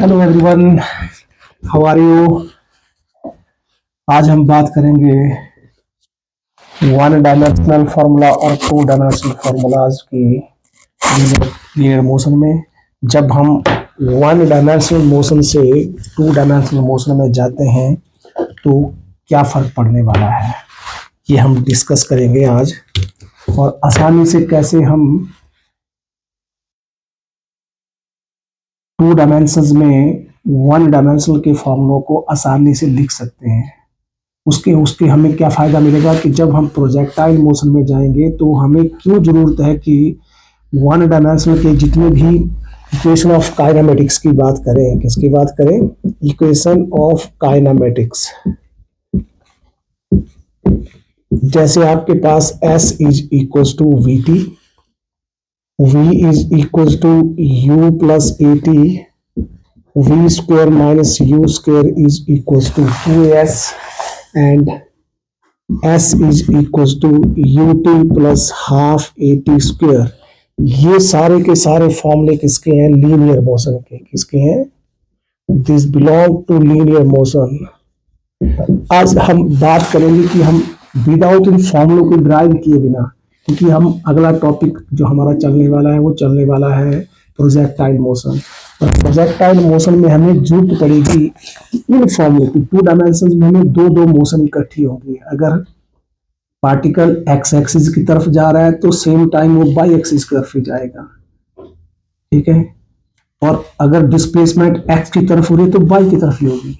Hello everyone, how are you. आज हम बात करेंगे वन डायमेंशनल फार्मूला और टू डायमेंशनल फार्मूलाज की लीनियर मोशन में। जब हम वन डायमेंशनल मोशन से टू डायमेंशनल मोशन में जाते हैं तो क्या फर्क पड़ने वाला है, ये हम डिस्कस करेंगे आज। और आसानी से कैसे हम टू डायमेंशंस में वन डायमेंशनल के फॉर्मूलों को आसानी से लिख सकते हैं। उसके हमें क्या फ़ायदा मिलेगा कि जब हम प्रोजेक्टाइल मोशन में जाएंगे तो हमें क्यों ज़रूरत है कि वन डायमेंशनल के जितने भी इक्वेशन ऑफ काइनेमेटिक्स की बात करें। किसकी बात करें? Equation of kinematics. जैसे आपके पास S is equal to V T, V is equals to U plus AT, V square minus U square is equals to 2S, and S is equals to UT plus half AT square। ये सारे के सारे फॉर्मूले किसके हैं? Linear motion के। किसके हैं? This belong to linear motion. आज हम बात करेंगे कि हम विदाउट इन फॉर्मूलों को ड्राइव किए बिना, क्योंकि हम अगला टॉपिक जो हमारा चलने वाला है वो चलने वाला है प्रोजेक्टाइल मोशन। और प्रोजेक्टाइल मोशन में हमें जरूरत पड़ेगी इन फॉर्मूले की। टू डायमेंशन में हमें दो दो मोशन इकट्ठी होंगी। अगर पार्टिकल एक्स एक्सिस की तरफ जा रहा है तो सेम टाइम वो बाई एक्सिस की तरफ ही जाएगा, ठीक है। और अगर डिस्प्लेसमेंट एक्स की तरफ हो रही है तो बाई की तरफ ही होगी।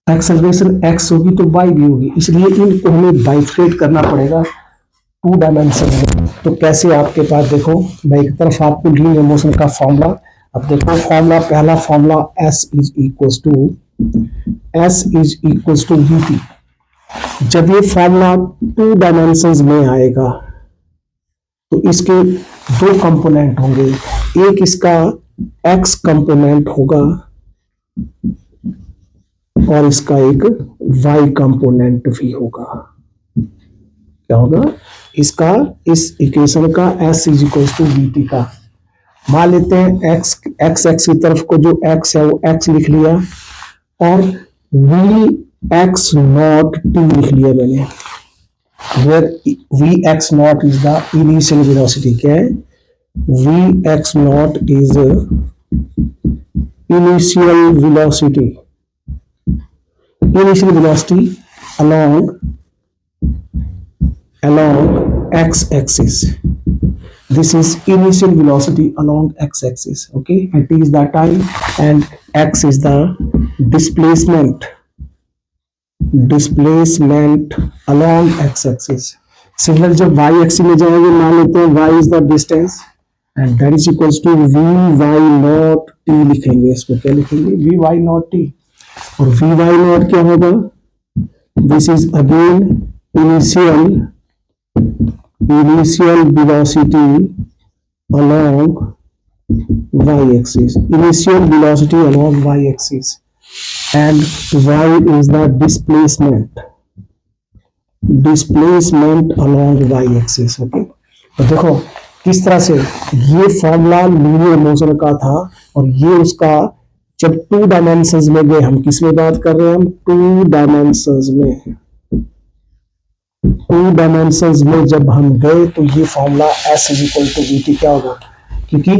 एक्सेलरेशन एक्स होगी तो बाई भी होगी, इसलिए इनको हमें बाइफरेट करना पड़ेगा टू डायमेंशन में। तो कैसे? आपके पास देखो, मैं एक तरफ आपको लीनियर मोशन का फॉर्मूला, अब देखो फॉर्मूला, पहला formula S is equal to V T. जब ये फॉर्मूला टू डायमेंशंस में आएगा तो इसके दो कंपोनेंट होंगे। एक इसका x कंपोनेंट होगा और इसका एक y कंपोनेंट भी होगा। क्या होगा? इसका, इस इक्वेशन का S is equal to V T का, मान लेते हैं x एक्स की तरफ को जो x है वो x लिख लिया और v x नॉट t लिख लिया मैंने। Where v x not is the initial velocity. क्या है? v x not is initial velocity, initial velocity along x-axis. This is initial velocity along x-axis. Okay, and t is the time and x is the displacement along x-axis. Similar जब y-axis में जाएंगे, मान लेते हैं y is the distance and that is equals to v y naught t लिखेंगे। इसको क्या लिखेंगे? v y naught t। और v y naught क्या होगा? This is again initial velocity along y-axis, initial velocity along y-axis, and y is the displacement along y-axis। Okay, तो देखो किस तरह से ये फॉर्मूला लीनियर मोशन का था और ये उसका, जब टू डायमेंशंस में गए, हम किस में बात कर रहे हैं? हम टू डायमेंशंस में, टू डायमेंशंस में जब हम गए तो ये formula S is equal to V T क्या होगा? क्योंकि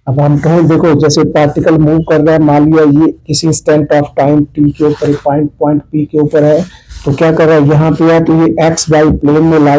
अब हम कहें, देखो जैसे पार्टिकल मूव कर रहा है, मान लिया ये किसी इंस्टेंट ऑफ टाइम t के ऊपर, पॉइंट P के ऊपर है, तो क्या कर रहा है? यहाँ पे है तो ये x वाई प्लेन में लाइट